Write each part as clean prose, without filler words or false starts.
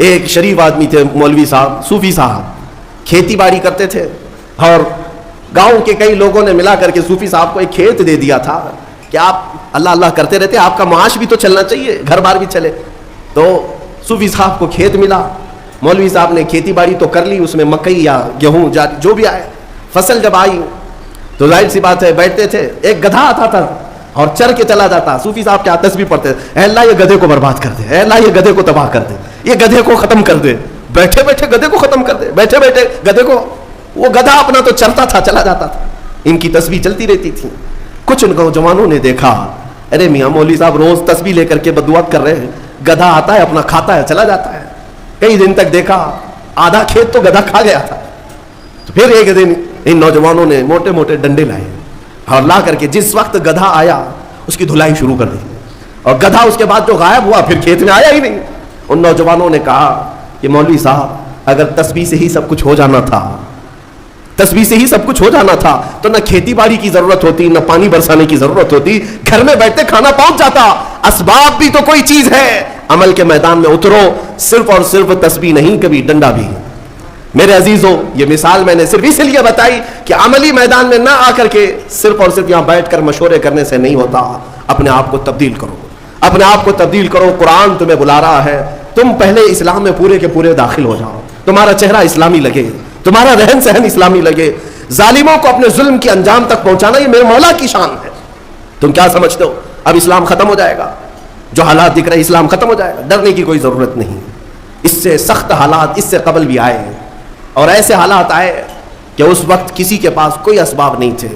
ایک شریف آدمی تھے مولوی صاحب، صوفی صاحب، کھیتی باڑی کرتے تھے، اور گاؤں کے کئی لوگوں نے ملا کر کے صوفی صاحب کو ایک کھیت دے دیا تھا کہ آپ اللہ اللہ کرتے رہتے، آپ کا معاش بھی تو چلنا چاہیے، گھر بار بھی چلے۔ تو صوفی صاحب کو کھیت ملا، مولوی صاحب نے کھیتی باڑی تو کر لی، اس میں مکئی یا گیہوں جو بھی آئے، فصل جب آئی تو ظاہر سی بات ہے بیٹھتے تھے، ایک گدھا آتا تھا اور چر کے چلا جاتا۔ صوفی صاحب کیا تسبیح پڑھتے تھے، اے اللہ یہ گدھے کو برباد کر دے، اے اللہ یہ گدھے کو تباہ کر دے، یہ گدھے کو ختم کر دے، بیٹھے بیٹھے گدھے کو ختم کر دے، بیٹھے بیٹھے گدھے کو۔ وہ گدھا اپنا تو چرتا تھا، چلا جاتا تھا، ان کی تسبیح چلتی رہتی تھی۔ کچھ نوجوانوں نے دیکھا، ارے میاں مولوی صاحب روز تسبیح لے کر کے بددعات کر رہے ہیں، گدھا آتا ہے اپنا کھاتا ہے چلا جاتا ہے۔ کئی دن تک دیکھا، آدھا کھیت تو گدھا کھا گیا تھا۔ تو پھر ایک دن ان نوجوانوں نے موٹے موٹے ڈنڈے لائے اور لا کر کے جس وقت گدھا آیا اس کی دھلائی شروع کر دی، اور گدھا اس کے بعد جو غائب ہوا پھر کھیت میں آیا ہی نہیں۔ ان نوجوانوں نے کہا کہ مولوی صاحب اگر تسبیح سے ہی سب کچھ ہو جانا تھا، تسبیح سے ہی سب کچھ ہو جانا تھا تو نہ کھیتی باڑی کی ضرورت ہوتی، نہ پانی برسانے کی ضرورت ہوتی، گھر میں بیٹھتے کھانا پہنچ جاتا۔ اسباب بھی تو کوئی چیز ہے، عمل کے میدان میں اترو، صرف اور صرف تسبیح نہیں، کبھی ڈنڈا بھی۔ میرے عزیزوں، یہ مثال میں نے صرف اس لیے بتائی کہ عملی میدان میں نہ آ کر کے صرف اور صرف یہاں بیٹھ کر مشورے کرنے سے نہیں ہوتا۔ اپنے آپ کو تبدیل کرو، اپنے آپ کو تبدیل کرو۔ قرآن تمہیں بلا رہا ہے، تم پہلے اسلام میں پورے کے پورے داخل ہو جاؤ، تمہارا چہرہ اسلامی لگے، تمہارا رہن سہن اسلامی لگے۔ ظالموں کو اپنے ظلم کی انجام تک پہنچانا یہ میرے مولا کی شان ہے۔ تم کیا سمجھتے ہو اب اسلام ختم ہو جائے گا؟ جو حالات دکھ رہے اسلام ختم ہو جائے گا؟ ڈرنے کی کوئی ضرورت نہیں۔ اس سے سخت حالات اس سے قبل بھی آئے ہیں، اور ایسے حالات آئے کہ اس وقت کسی کے پاس کوئی اسباب نہیں تھے۔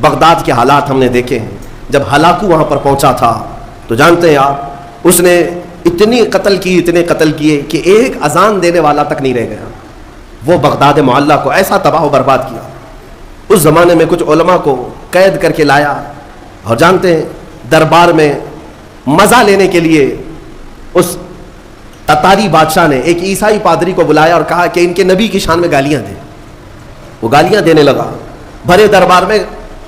بغداد کے حالات ہم نے دیکھے ہیں، جب ہلاکو وہاں پر پہنچا تھا تو جانتے ہیں آپ، اس نے اتنے قتل کیے کہ ایک اذان دینے والا تک نہیں رہ گیا۔ وہ بغداد معلّہ کو ایسا تباہ و برباد کیا۔ اس زمانے میں کچھ علماء کو قید کر کے لایا، اور جانتے ہیں دربار میں مزہ لینے کے لیے اس تتاری بادشاہ نے ایک عیسائی پادری کو بلایا اور کہا کہ ان کے نبی کی شان میں گالیاں دیں۔ وہ گالیاں دینے لگا بھرے دربار میں۔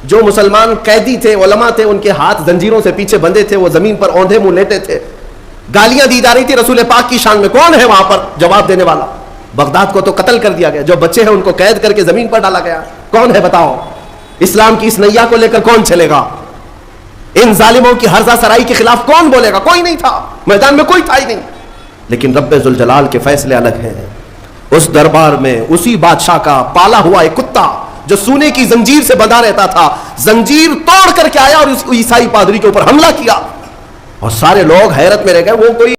جو مسلمان قیدی تھے، علماء تھے، ان کے ہاتھ زنجیروں سے پیچھے بندھے تھے، وہ زمین پر اوندھے منہ لیٹے تھے، گالیاں دی جا رہی تھی رسول پاک کی شان میں۔ کون ہے وہاں پر جواب دینے والا؟ بغداد کو تو قتل کر دیا گیا، جو بچے ہیں ان کو قید کر کے زمین پر ڈالا گیا۔ کون ہے بتاؤ؟ اسلام کی اس نیا کو لے کر کون چلے گا؟ ان ظالموں کی ہرزہ سرائی کے خلاف کون بولے گا؟ کوئی نہیں تھا، میدان میں کوئی تھا ہی نہیں۔ لیکن رب ذوالجلال کے فیصلے الگ ہیں۔ اس دربار میں اسی بادشاہ کا پالا ہوا ایک کتا جو سونے کی زنجیر سے بندھا رہتا تھا، زنجیر توڑ کر کے آیا اور اس عیسائی پادری کے اوپر حملہ کیا، اور سارے لوگ حیرت میں رہ گئے۔ وہ کوئی